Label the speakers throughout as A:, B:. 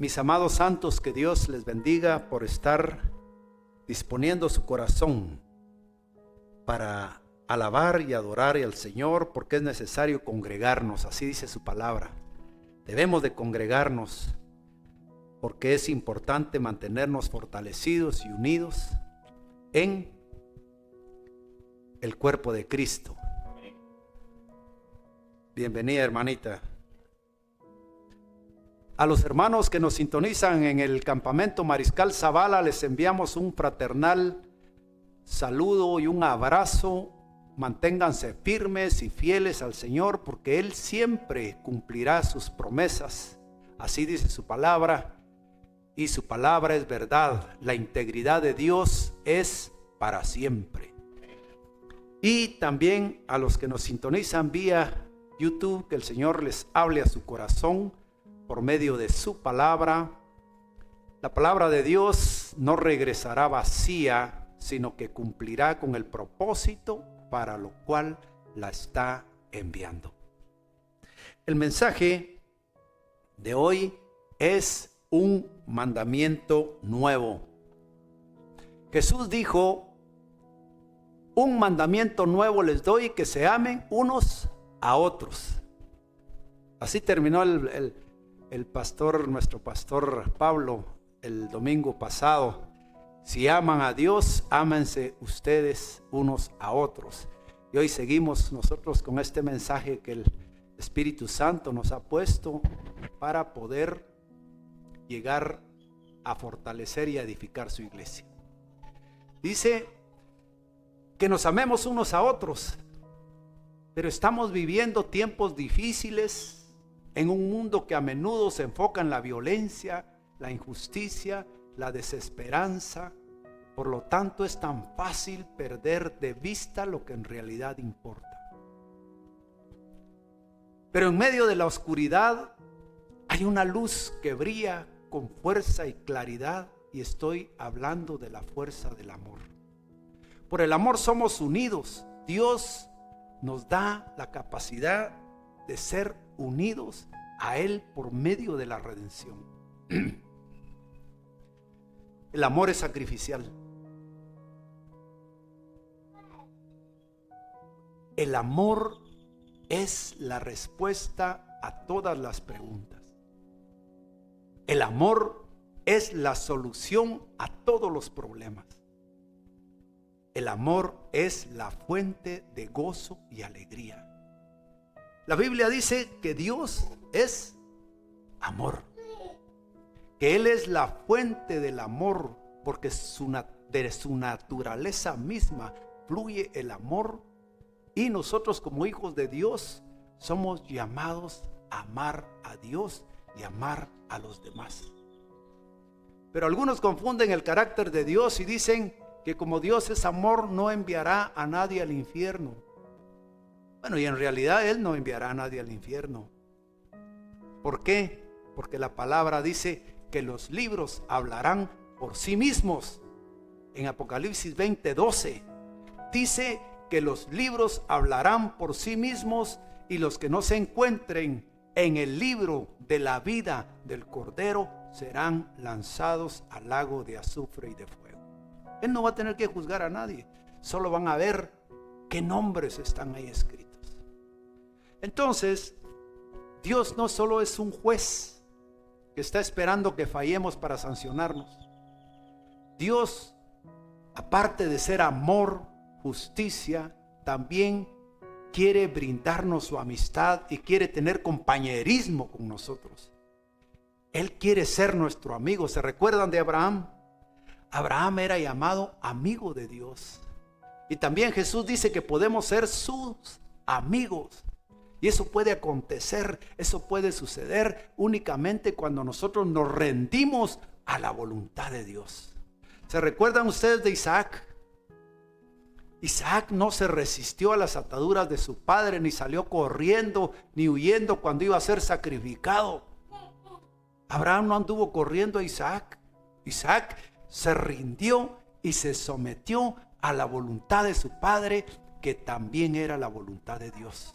A: Mis amados santos, que Dios les bendiga por estar disponiendo su corazón para alabar y adorar al Señor, porque es necesario congregarnos, así dice su palabra. Debemos de congregarnos porque es importante mantenernos fortalecidos y unidos en el cuerpo de Cristo. Bienvenida, hermanita. A los hermanos que nos sintonizan en el campamento Mariscal Zavala les enviamos un fraternal saludo y un abrazo. Manténganse firmes y fieles al Señor, porque Él siempre cumplirá sus promesas. Así dice su palabra, y su palabra es verdad. La integridad de Dios es para siempre. Y también a los que nos sintonizan vía YouTube, que el Señor les hable a su corazón por medio de su palabra. La palabra de Dios no regresará vacía, sino que cumplirá con el propósito para lo cual la está enviando. El mensaje de hoy es un mandamiento nuevo. Jesús dijo: un mandamiento nuevo les doy, que se amen unos a otros. Así terminó el pastor, nuestro pastor Pablo, el domingo pasado. Si aman a Dios, ámense ustedes unos a otros. Y hoy seguimos nosotros con este mensaje que el Espíritu Santo nos ha puesto para poder llegar a fortalecer y a edificar su iglesia. Dice que nos amemos unos a otros, pero estamos viviendo tiempos difíciles en un mundo que a menudo se enfoca en la violencia, la injusticia, la desesperanza. Por lo tanto, es tan fácil perder de vista lo que en realidad importa. Pero en medio de la oscuridad hay una luz que brilla con fuerza y claridad, y estoy hablando de la fuerza del amor. Por el amor somos unidos. Dios nos da la capacidad de ser unidos a Él por medio de la redención. El amor es sacrificial. El amor es la respuesta a todas las preguntas. El amor es la solución a todos los problemas. El amor es la fuente de gozo y alegría. La Biblia dice que Dios es amor, que Él es la fuente del amor, porque de su naturaleza misma fluye el amor, y nosotros como hijos de Dios somos llamados a amar a Dios y amar a los demás. Pero algunos confunden el carácter de Dios y dicen que como Dios es amor, no enviará a nadie al infierno. Bueno, y en realidad Él no enviará a nadie al infierno. ¿Por qué? Porque la palabra dice que los libros hablarán por sí mismos. En Apocalipsis 20:12 dice que los libros hablarán por sí mismos, y los que no se encuentren en el libro de la vida del Cordero serán lanzados al lago de azufre y de fuego. Él no va a tener que juzgar a nadie, solo van a ver qué nombres están ahí escritos. Entonces, Dios no solo es un juez que está esperando que fallemos para sancionarnos. Dios, aparte de ser amor, justicia, también quiere brindarnos su amistad y quiere tener compañerismo con nosotros. Él quiere ser nuestro amigo. ¿Se recuerdan de Abraham? Abraham era llamado amigo de Dios. Y también Jesús dice que podemos ser sus amigos. Y eso puede acontecer, eso puede suceder únicamente cuando nosotros nos rendimos a la voluntad de Dios. ¿Se recuerdan ustedes de Isaac? Isaac no se resistió a las ataduras de su padre, ni salió corriendo, ni huyendo cuando iba a ser sacrificado. Abraham no anduvo corriendo a Isaac. Isaac se rindió y se sometió a la voluntad de su padre, que también era la voluntad de Dios.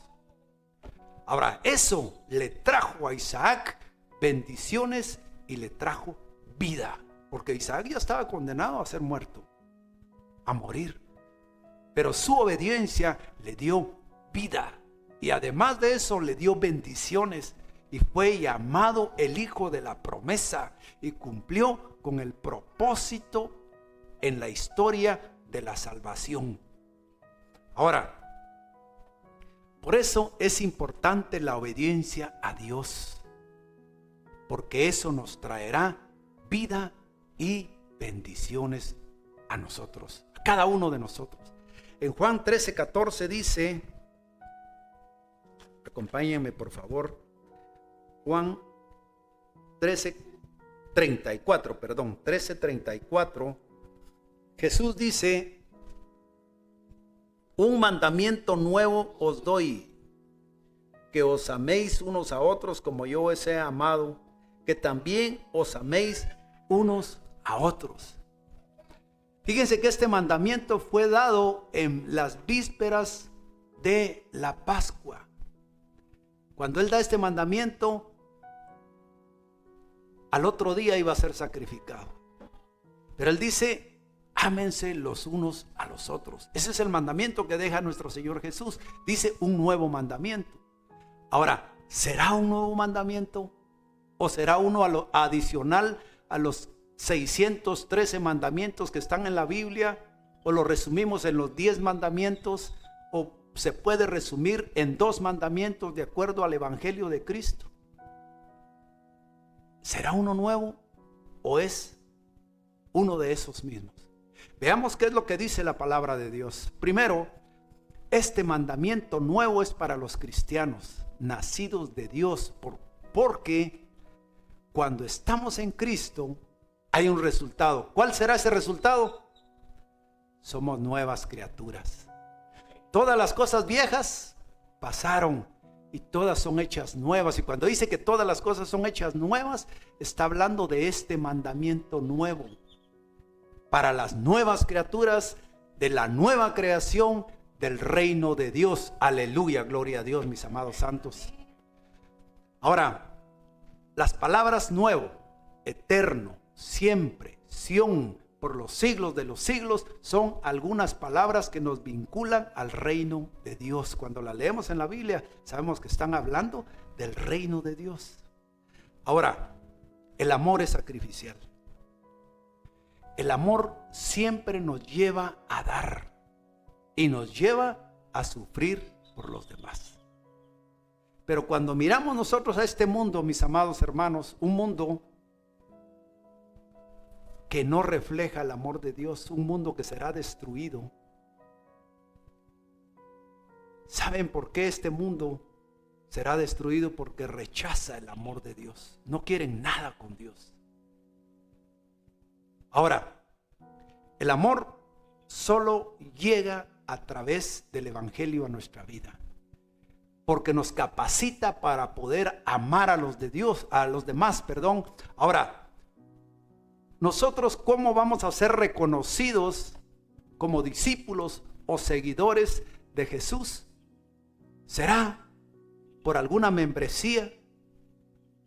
A: Ahora, eso le trajo a Isaac bendiciones y le trajo vida, porque Isaac ya estaba condenado a ser muerto, a morir, pero su obediencia le dio vida, y además de eso le dio bendiciones, y fue llamado el hijo de la promesa, y cumplió con el propósito en la historia de la salvación. Ahora, por eso es importante la obediencia a Dios, porque eso nos traerá vida y bendiciones a nosotros, a cada uno de nosotros. En Juan 13:14 dice, acompáñenme por favor, Juan 13:34, Jesús dice: un mandamiento nuevo os doy, que os améis unos a otros como yo os he amado, que también os améis unos a otros. Fíjense que este mandamiento fue dado en las vísperas de la Pascua. Cuando Él da este mandamiento, al otro día iba a ser sacrificado. Pero Él dice: ámense los unos a los otros. Ese es el mandamiento que deja nuestro Señor Jesús. Dice un nuevo mandamiento. Ahora, ¿será un nuevo mandamiento? ¿O será uno adicional a los 613 mandamientos que están en la Biblia? ¿O lo resumimos en los 10 mandamientos? ¿O se puede resumir en 2 mandamientos de acuerdo al Evangelio de Cristo? ¿Será uno nuevo o es uno de esos mismos? Veamos qué es lo que dice la palabra de Dios. Primero, este mandamiento nuevo es para los cristianos, nacidos de Dios, porque cuando estamos en Cristo hay un resultado. ¿Cuál será ese resultado? Somos nuevas criaturas. Todas las cosas viejas pasaron y todas son hechas nuevas. Y cuando dice que todas las cosas son hechas nuevas, está hablando de este mandamiento nuevo para las nuevas criaturas de la nueva creación del reino de Dios. Aleluya, gloria a Dios, mis amados santos. Ahora, las palabras nuevo, eterno, siempre, Sión, por los siglos de los siglos, son algunas palabras que nos vinculan al reino de Dios. Cuando la leemos en la Biblia, sabemos que están hablando del reino de Dios. Ahora, el amor es sacrificial. El amor siempre nos lleva a dar y nos lleva a sufrir por los demás. Pero cuando miramos nosotros a este mundo, mis amados hermanos, un mundo que no refleja el amor de Dios, un mundo que será destruido. ¿Saben por qué este mundo será destruido? Porque rechaza el amor de Dios. No quieren nada con Dios. Ahora, el amor solo llega a través del Evangelio a nuestra vida, porque nos capacita para poder amar a los de Dios, a los demás, perdón. Ahora, nosotros, ¿cómo vamos a ser reconocidos como discípulos o seguidores de Jesús? ¿Será por alguna membresía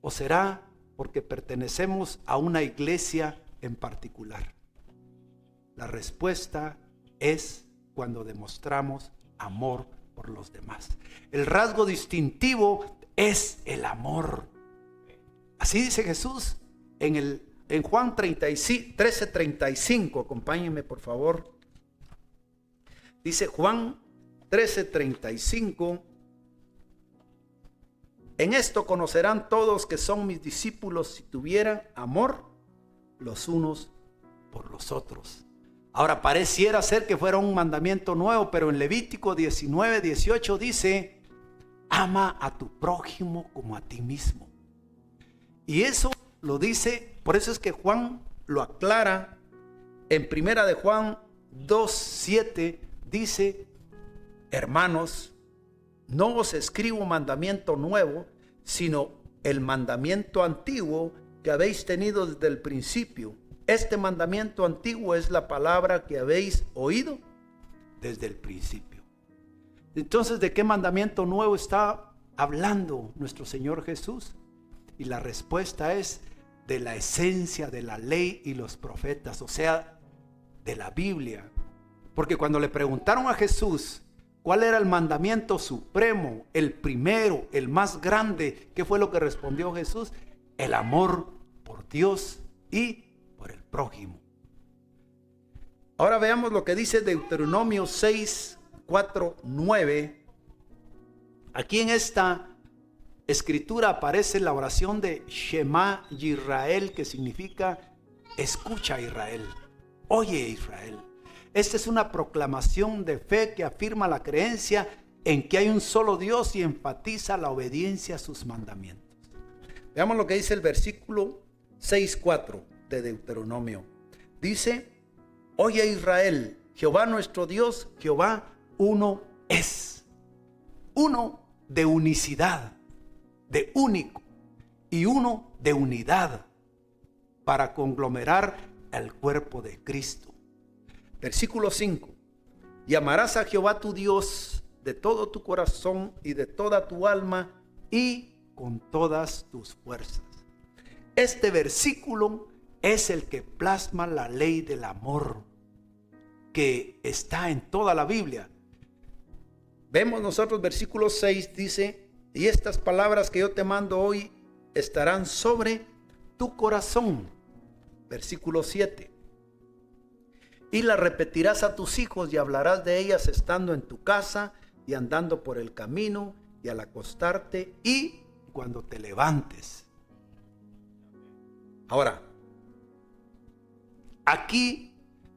A: o será porque pertenecemos a una iglesia en particular? La respuesta es cuando demostramos amor por los demás. El rasgo distintivo es el amor. Así dice Jesús en Juan 13:35. Acompáñenme por favor. Dice Juan 13:35: en esto conocerán todos que son mis discípulos, si tuvieran amor los unos por los otros. Ahora, pareciera ser que fuera un mandamiento nuevo, pero en Levítico 19:18 dice: ama a tu prójimo como a ti mismo. Y eso lo dice, por eso es que Juan lo aclara en primera de Juan 2:7, dice: hermanos, no os escribo mandamiento nuevo, sino el mandamiento antiguo que habéis tenido desde el principio. Este mandamiento antiguo es la palabra que habéis oído desde el principio. Entonces, ¿de qué mandamiento nuevo está hablando nuestro Señor Jesús? Y la respuesta es de la esencia de la ley y los profetas, o sea, de la Biblia. Porque cuando le preguntaron a Jesús cuál era el mandamiento supremo, el primero, el más grande, ¿qué fue lo que respondió Jesús? El amor por Dios y por el prójimo. Ahora veamos lo que dice Deuteronomio 6, 4, 9. Aquí en esta escritura aparece la oración de Shema Yisrael, que significa escucha Israel, oye Israel. Esta es una proclamación de fe que afirma la creencia en que hay un solo Dios y enfatiza la obediencia a sus mandamientos. Veamos lo que dice el versículo 6:4 de Deuteronomio. Dice: oye Israel, Jehová nuestro Dios, Jehová uno es. Uno de unicidad, de único, y uno de unidad, para conglomerar el cuerpo de Cristo. Versículo 5: y amarás a Jehová tu Dios de todo tu corazón y de toda tu alma y con todas tus fuerzas. Este versículo es el que plasma la ley del amor que está en toda la Biblia. Vemos nosotros versículo 6, dice: y estas palabras que yo te mando hoy estarán sobre tu corazón. Versículo 7: y las repetirás a tus hijos y hablarás de ellas estando en tu casa y andando por el camino y al acostarte y cuando te levantes. Ahora, aquí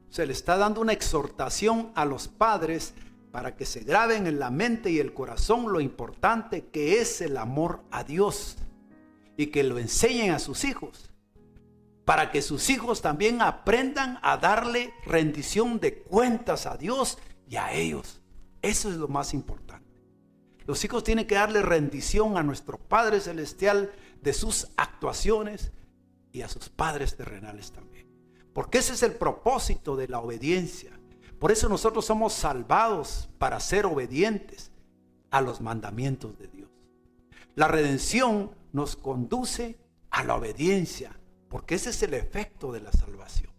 A: se le está dando una exhortación a los padres para que se graben en la mente y el corazón lo importante que es el amor a Dios y que lo enseñen a sus hijos, para que sus hijos también aprendan a darle rendición de cuentas a Dios y a ellos. Eso es lo más importante. Los hijos tienen que darle rendición a nuestro Padre Celestial de sus actuaciones y a sus padres terrenales también. Porque ese es el propósito de la obediencia. Por eso nosotros somos salvados para ser obedientes a los mandamientos de Dios. La redención nos conduce a la obediencia, porque ese es el efecto de la salvación.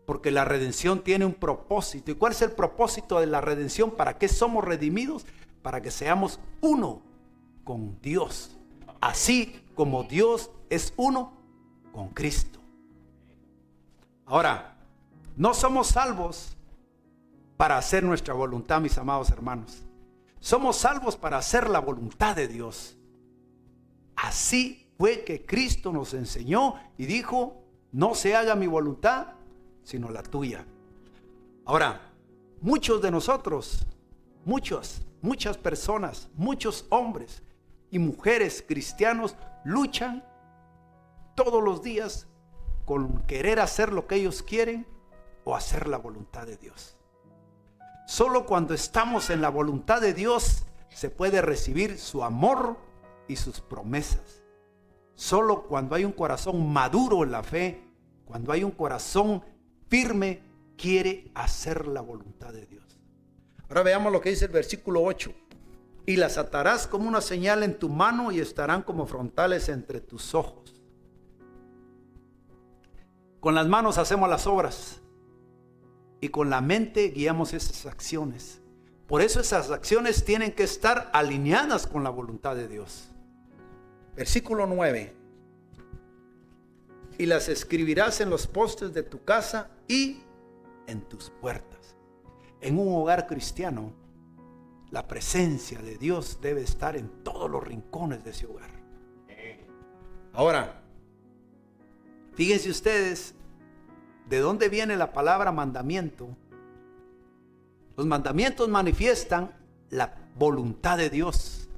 A: Porque la redención tiene un propósito. ¿Y cuál es el propósito de la redención? ¿Para qué somos redimidos? Para que seamos uno con Dios, así como Dios es uno con Cristo. Ahora, no somos salvos para hacer nuestra voluntad, mis amados hermanos. Somos salvos para hacer la voluntad de Dios. Así fue que Cristo nos enseñó y dijo: no se haga mi voluntad, sino la tuya. Ahora, muchos de nosotros, muchas personas, muchos hombres y mujeres cristianos luchan todos los días con querer hacer lo que ellos quieren o hacer la voluntad de Dios. Solo cuando estamos en la voluntad de Dios se puede recibir su amor y sus promesas. Solo cuando hay un corazón maduro en la fe, cuando hay un corazón firme, quiere hacer la voluntad de Dios. Ahora veamos lo que dice el versículo 8. Y las atarás como una señal en tu mano y estarán como frontales entre tus ojos. Con las manos hacemos las obras y con la mente guiamos esas acciones. Por eso esas acciones tienen que estar alineadas con la voluntad de Dios. Versículo 9. Y las escribirás en los postes de tu casa y en tus puertas. En un hogar cristiano, la presencia de Dios debe estar en todos los rincones de ese hogar. Ahora, fíjense ustedes de dónde viene la palabra mandamiento. Los mandamientos manifiestan la voluntad de Dios.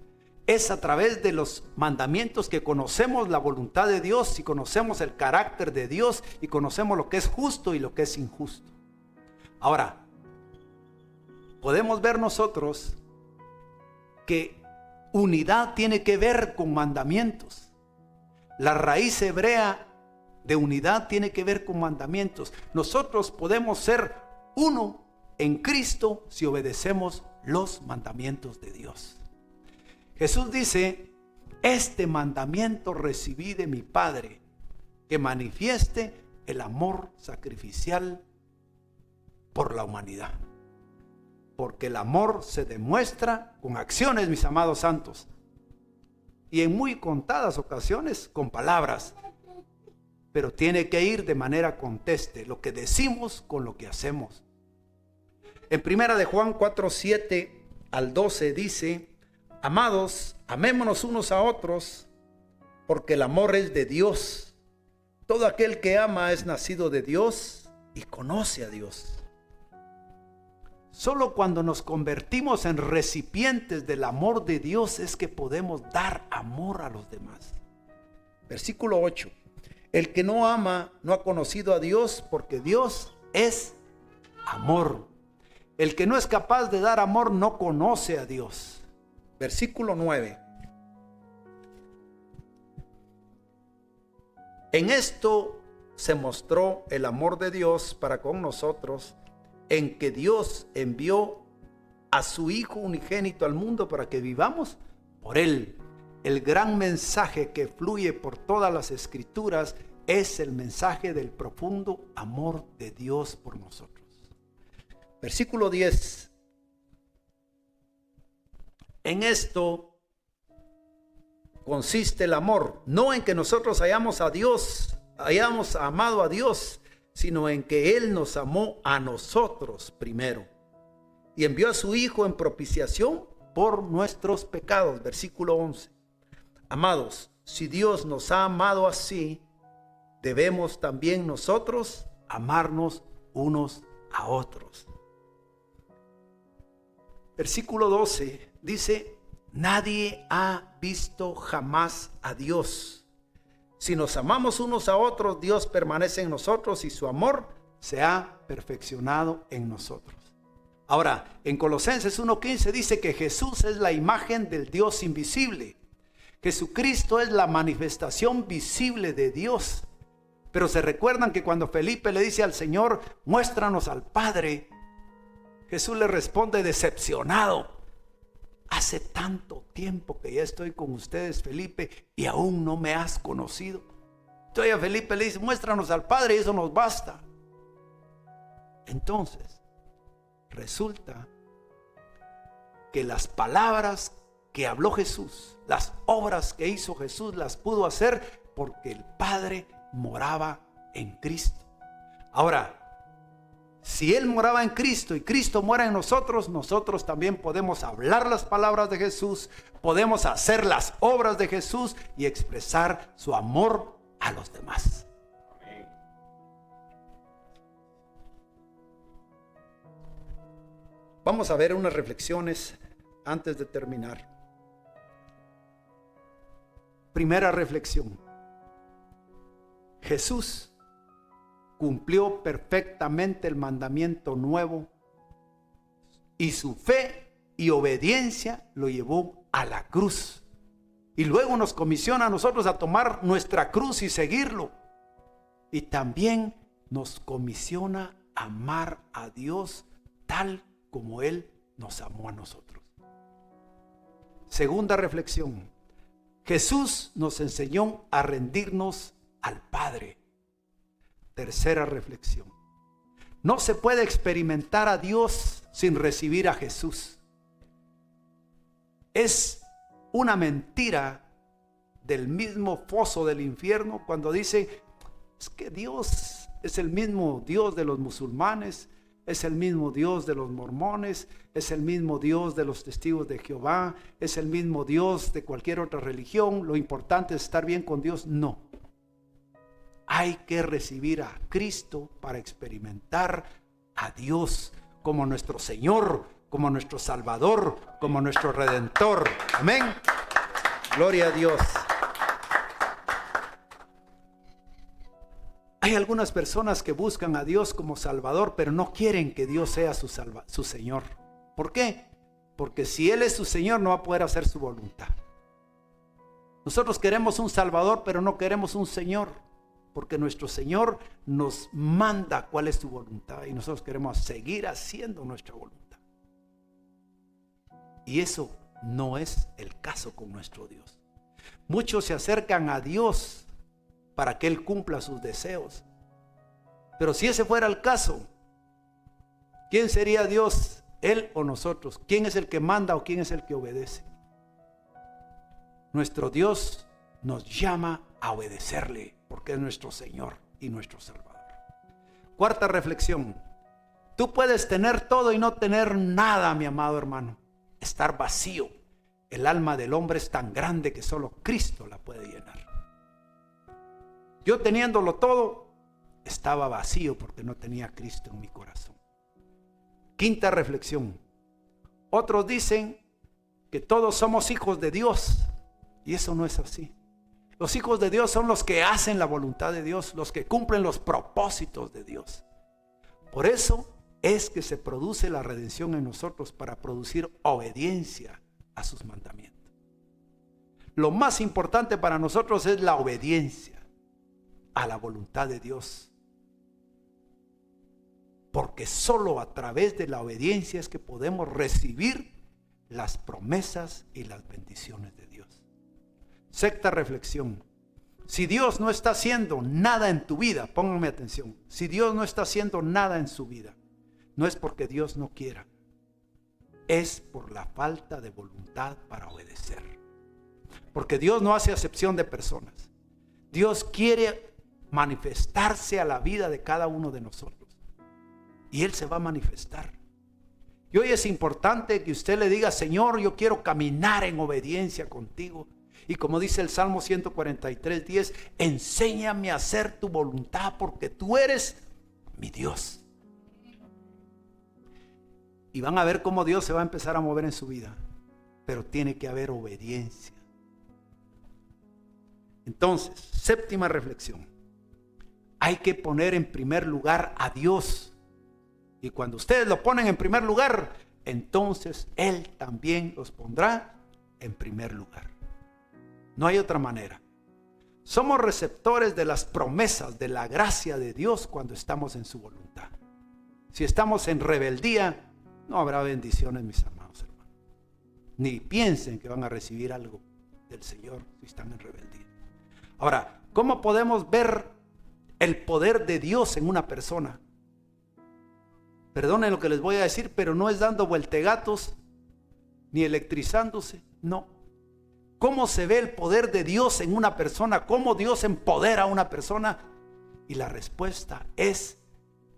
A: Es a través de los mandamientos que conocemos la voluntad de Dios y conocemos el carácter de Dios y conocemos lo que es justo y lo que es injusto. Ahora, podemos ver nosotros que unidad tiene que ver con mandamientos. La raíz hebrea de unidad tiene que ver con mandamientos. Nosotros podemos ser uno en Cristo si obedecemos los mandamientos de Dios. Jesús dice: este mandamiento recibí de mi Padre, que manifieste el amor sacrificial por la humanidad. Porque el amor se demuestra con acciones, mis amados santos, y en muy contadas ocasiones con palabras, pero tiene que ir de manera conteste lo que decimos con lo que hacemos. En primera de Juan 4:7 al 12 dice: amados, amémonos unos a otros, porque el amor es de Dios. Todo aquel que ama es nacido de Dios y conoce a Dios. Solo cuando nos convertimos en recipientes del amor de Dios es que podemos dar amor a los demás. Versículo 8. El que no ama no ha conocido a Dios, porque Dios es amor. El que no es capaz de dar amor no conoce a Dios. Versículo 9. En esto se mostró el amor de Dios para con nosotros, en que Dios envió a su Hijo unigénito al mundo para que vivamos por Él. El gran mensaje que fluye por todas las Escrituras es el mensaje del profundo amor de Dios por nosotros. Versículo 10. En esto consiste el amor, no en que nosotros hayamos amado a Dios, sino en que Él nos amó a nosotros primero y envió a su Hijo en propiciación por nuestros pecados. Versículo 11. Amados, si Dios nos ha amado así, debemos también nosotros amarnos unos a otros. Versículo 12 dice: nadie ha visto jamás a Dios. Si nos amamos unos a otros, Dios permanece en nosotros y su amor se ha perfeccionado en nosotros. Ahora, en Colosenses 1:15 dice que Jesús es la imagen del Dios invisible. Jesucristo es la manifestación visible de Dios. Pero se recuerdan que cuando Felipe le dice al Señor: muéstranos al Padre, Jesús le responde decepcionado: hace tanto tiempo que ya estoy con ustedes, Felipe, y aún no me has conocido. Entonces a Felipe le dice: muéstranos al Padre y eso nos basta. Entonces resulta que las palabras que habló Jesús, las obras que hizo Jesús, las pudo hacer porque el Padre moraba en Cristo. Ahora, si Él moraba en Cristo y Cristo mora en nosotros, nosotros también podemos hablar las palabras de Jesús, podemos hacer las obras de Jesús y expresar su amor a los demás. Amén. Vamos a ver unas reflexiones antes de terminar. Primera reflexión: Jesús cumplió perfectamente el mandamiento nuevo y su fe y obediencia lo llevó a la cruz. Y luego nos comisiona a nosotros a tomar nuestra cruz y seguirlo. Y también nos comisiona a amar a Dios tal como Él nos amó a nosotros. Segunda reflexión: Jesús nos enseñó a rendirnos al Padre. Tercera reflexión: no se puede experimentar a Dios sin recibir a Jesús. Es una mentira del mismo foso del infierno cuando dice: es que Dios es el mismo Dios de los musulmanes, es el mismo Dios de los mormones, es el mismo Dios de los testigos de Jehová, es el mismo Dios de cualquier otra religión, lo importante es estar bien con Dios. No. Hay que recibir a Cristo para experimentar a Dios como nuestro Señor, como nuestro Salvador, como nuestro Redentor. Amén. Gloria a Dios. Hay algunas personas que buscan a Dios como Salvador, pero no quieren que Dios sea su Señor. ¿Por qué? Porque si Él es su Señor, no va a poder hacer su voluntad. Nosotros queremos un Salvador, pero no queremos un Señor, porque nuestro Señor nos manda cuál es su voluntad y nosotros queremos seguir haciendo nuestra voluntad. Y eso no es el caso con nuestro Dios. Muchos se acercan a Dios para que Él cumpla sus deseos. Pero si ese fuera el caso, ¿quién sería Dios? ¿Él o nosotros? ¿Quién es el que manda o quién es el que obedece? Nuestro Dios nos llama a obedecerle porque es nuestro Señor y nuestro Salvador. Cuarta reflexión. Tú puedes tener todo y no tener nada, mi amado hermano. Estar vacío. El alma del hombre es tan grande que solo Cristo la puede llenar. Yo teniéndolo todo, estaba vacío porque no tenía a Cristo en mi corazón. Quinta reflexión. Otros dicen que todos somos hijos de Dios y eso no es así. Los hijos de Dios son los que hacen la voluntad de Dios, los que cumplen los propósitos de Dios. Por eso es que se produce la redención en nosotros, para producir obediencia a sus mandamientos. Lo más importante para nosotros es la obediencia a la voluntad de Dios. Porque solo a través de la obediencia es que podemos recibir las promesas y las bendiciones de Dios. Sexta reflexión. Si Dios no está haciendo nada en tu vida, pónganme atención, si Dios no está haciendo nada en su vida, no es porque Dios no quiera, es por la falta de voluntad para obedecer. Porque Dios no hace acepción de personas. Dios quiere manifestarse a la vida de cada uno de nosotros. Y Él se va a manifestar. Y hoy es importante que usted le diga: Señor, yo quiero caminar en obediencia contigo. Y como dice el Salmo 143:10, enséñame a hacer tu voluntad porque tú eres mi Dios. Y van a ver cómo Dios se va a empezar a mover en su vida. Pero tiene que haber obediencia. Entonces, séptima reflexión. Hay que poner en primer lugar a Dios. Y cuando ustedes lo ponen en primer lugar, entonces Él también los pondrá en primer lugar. No hay otra manera. Somos receptores de las promesas, de la gracia de Dios cuando estamos en su voluntad. Si estamos en rebeldía, no habrá bendiciones, mis amados hermanos. Ni piensen que van a recibir algo del Señor si están en rebeldía. Ahora, ¿cómo podemos ver el poder de Dios en una persona? Perdonen lo que les voy a decir, pero no es dando vueltegatos ni electrizándose, no. ¿Cómo se ve el poder de Dios en una persona? ¿Cómo Dios empodera a una persona? Y la respuesta es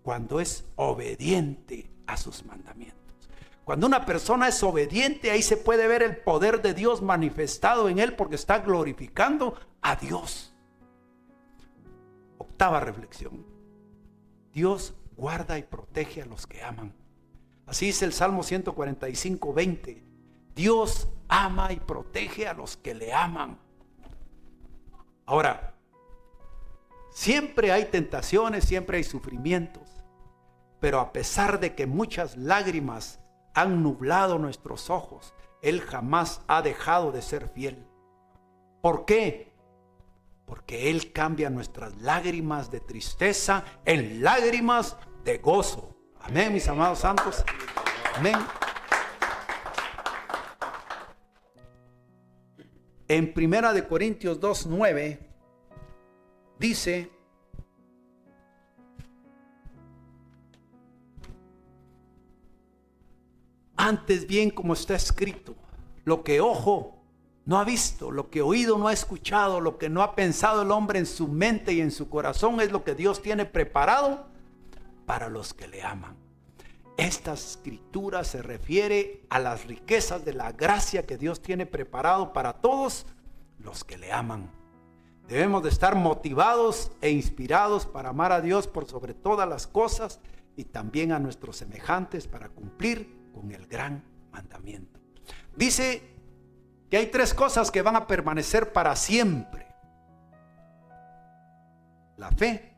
A: cuando es obediente a sus mandamientos. Cuando una persona es obediente, ahí se puede ver el poder de Dios manifestado en él porque está glorificando a Dios. Octava reflexión. Dios guarda y protege a los que aman. Así dice el Salmo 145:20. Dios ama y protege a los que le aman. Ahora, siempre hay tentaciones, siempre hay sufrimientos. Pero a pesar de que muchas lágrimas han nublado nuestros ojos, Él jamás ha dejado de ser fiel. ¿Por qué? Porque Él cambia nuestras lágrimas de tristeza en lágrimas de gozo. Amén, mis amados santos. Amén. En 1 Corintios 2:9 dice: antes bien, como está escrito, lo que ojo no ha visto, lo que oído no ha escuchado, lo que no ha pensado el hombre en su mente y en su corazón, es lo que Dios tiene preparado para los que le aman. Esta escritura se refiere a las riquezas de la gracia que Dios tiene preparado para todos los que le aman. Debemos de estar motivados e inspirados para amar a Dios por sobre todas las cosas y también a nuestros semejantes para cumplir con el gran mandamiento. Dice que hay 3 cosas que van a permanecer para siempre: la fe,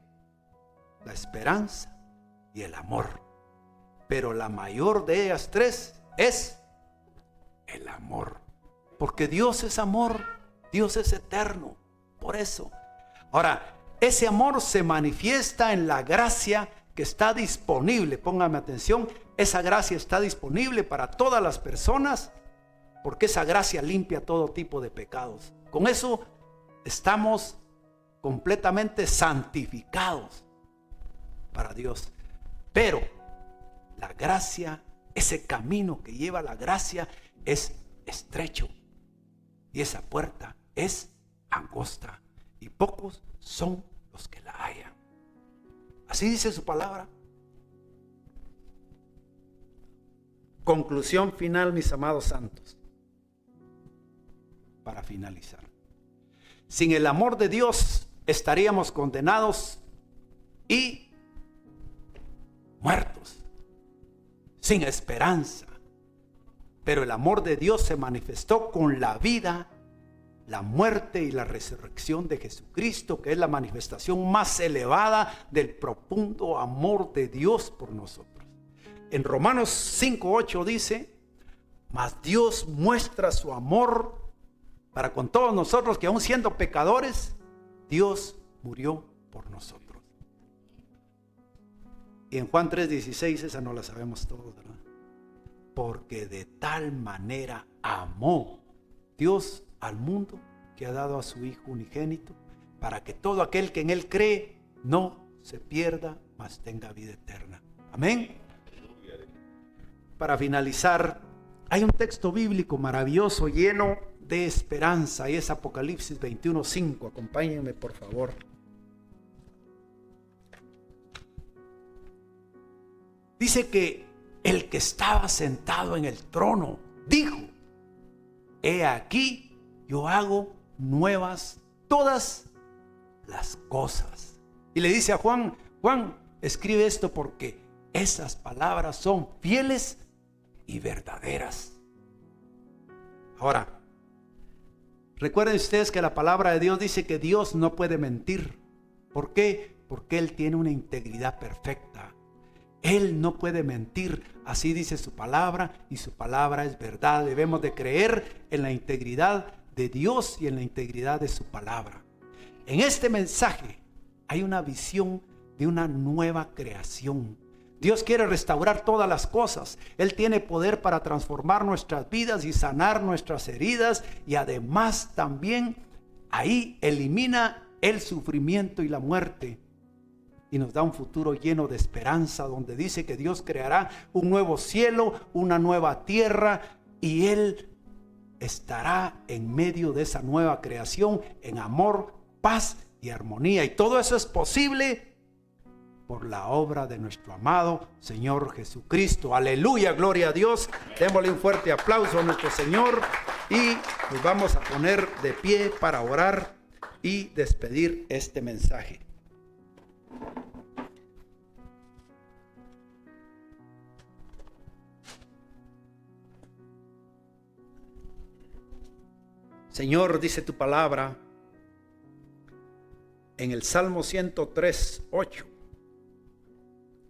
A: la esperanza y el amor. Pero la mayor de ellas 3 es el amor. Porque Dios es amor, Dios es eterno. Por eso. Ahora, ese amor se manifiesta en la gracia que está disponible. Póngame atención, esa gracia está disponible para todas las personas, porque esa gracia limpia todo tipo de pecados. Con eso estamos completamente santificados para Dios. Pero la gracia, ese camino que lleva a la gracia es estrecho y esa puerta es angosta y pocos son los que la hallan. Así dice su palabra. Conclusión final, mis amados santos, para finalizar. Sin el amor de Dios estaríamos condenados y muertos, sin esperanza. Pero el amor de Dios se manifestó con la vida, la muerte y la resurrección de Jesucristo, que es la manifestación más elevada del profundo amor de Dios por nosotros. En Romanos 5:8 dice: mas Dios muestra su amor para con todos nosotros, que aun siendo pecadores, Dios murió por nosotros. Y en Juan 3:16, esa no la sabemos todos, ¿verdad? Porque de tal manera amó Dios al mundo, que ha dado a su Hijo unigénito, para que todo aquel que en Él cree no se pierda, mas tenga vida eterna. Amén. Para finalizar, hay un texto bíblico maravilloso, lleno de esperanza, y es Apocalipsis 21:5. Acompáñenme, por favor. Dice que el que estaba sentado en el trono dijo: he aquí, yo hago nuevas todas las cosas. Y le dice a Juan: Juan, escribe esto porque esas palabras son fieles y verdaderas. Ahora, recuerden ustedes que la palabra de Dios dice que Dios no puede mentir. ¿Por qué? Porque Él tiene una integridad perfecta. Él no puede mentir, así dice su palabra, y su palabra es verdad. Debemos de creer en la integridad de Dios y en la integridad de su palabra. En este mensaje hay una visión de una nueva creación. Dios quiere restaurar todas las cosas. Él tiene poder para transformar nuestras vidas y sanar nuestras heridas, y además también ahí elimina el sufrimiento y la muerte. Y nos da un futuro lleno de esperanza, donde dice que Dios creará un nuevo cielo, una nueva tierra, y Él estará en medio de esa nueva creación en amor, paz y armonía. Y todo eso es posible por la obra de nuestro amado Señor Jesucristo. Aleluya, gloria a Dios. Démosle un fuerte aplauso a nuestro Señor y nos vamos a poner de pie para orar y despedir este mensaje. Señor, dice tu palabra en el Salmo 103:8: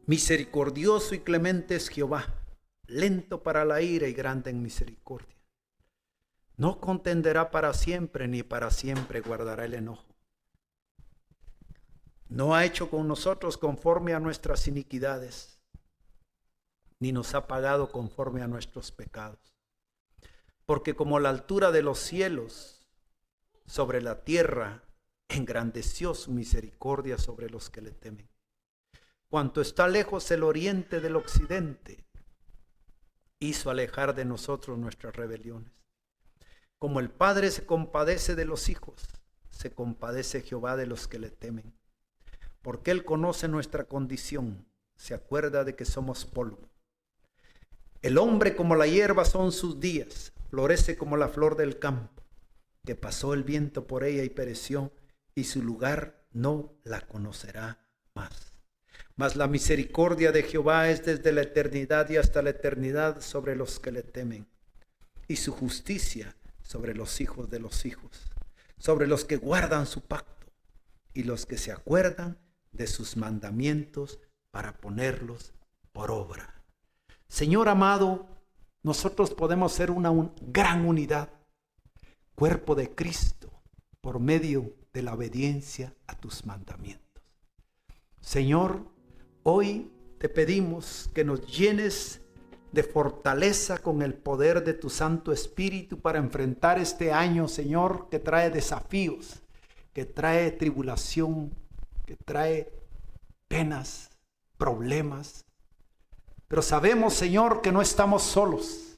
A: misericordioso y clemente es Jehová, lento para la ira y grande en misericordia. No contenderá para siempre, ni para siempre guardará el enojo. No ha hecho con nosotros conforme a nuestras iniquidades, ni nos ha pagado conforme a nuestros pecados. Porque como la altura de los cielos sobre la tierra, engrandeció su misericordia sobre los que le temen. Cuanto está lejos el oriente del occidente, hizo alejar de nosotros nuestras rebeliones. Como el Padre se compadece de los hijos, se compadece Jehová de los que le temen. Porque Él conoce nuestra condición, se acuerda de que somos polvo. El hombre como la hierba son sus días, florece como la flor del campo, que pasó el viento por ella y pereció, y su lugar no la conocerá más. Mas la misericordia de Jehová es desde la eternidad y hasta la eternidad sobre los que le temen, y su justicia sobre los hijos de los hijos, sobre los que guardan su pacto, y los que se acuerdan de sus mandamientos para ponerlos por obra. Señor amado, nosotros podemos ser una gran unidad, cuerpo de Cristo, por medio de la obediencia a tus mandamientos. Señor, hoy te pedimos que nos llenes de fortaleza con el poder de tu Santo Espíritu para enfrentar este año, Señor, que trae desafíos, que trae tribulación, que trae penas, problemas. Pero sabemos, Señor, que no estamos solos,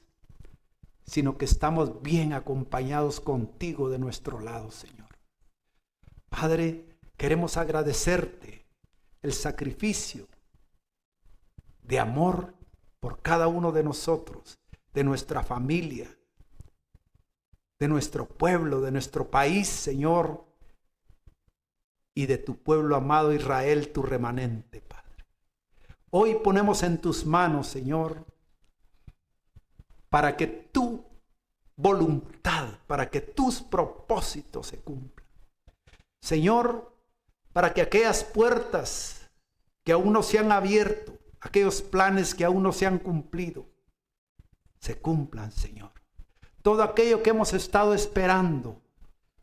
A: sino que estamos bien acompañados contigo de nuestro lado, Señor. Padre, queremos agradecerte el sacrificio de amor por cada uno de nosotros, de nuestra familia, de nuestro pueblo, de nuestro país, Señor, y de tu pueblo amado Israel, tu remanente, Padre. Hoy ponemos en tus manos, Señor, para que tu voluntad, para que tus propósitos se cumplan. Señor, para que aquellas puertas que aún no se han abierto, aquellos planes que aún no se han cumplido, se cumplan, Señor. Todo aquello que hemos estado esperando,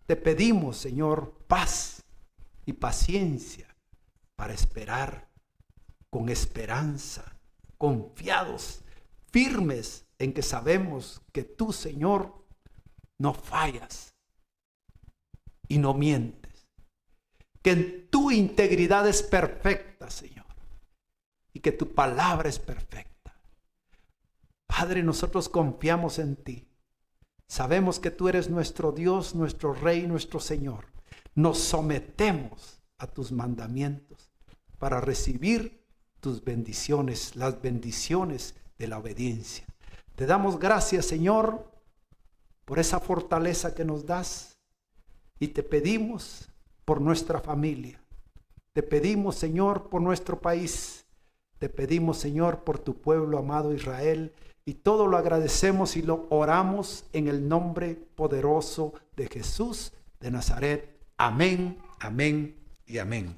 A: te pedimos, Señor, paz y paciencia para esperar con esperanza, confiados, firmes en que sabemos que tú, Señor, no fallas y no mientes, que en tu integridad es perfecta, Señor, y que tu palabra es perfecta. Padre, nosotros confiamos en ti. Sabemos que tú eres nuestro Dios, nuestro Rey, nuestro Señor. Nos sometemos a tus mandamientos para recibir tus bendiciones, las bendiciones de la obediencia. Te damos gracias, Señor, por esa fortaleza que nos das, y te pedimos por nuestra familia. Te pedimos, Señor, por nuestro país. Te pedimos, Señor, por tu pueblo amado Israel, y todo lo agradecemos y lo oramos en el nombre poderoso de Jesús de Nazaret. Amén, amén y amén.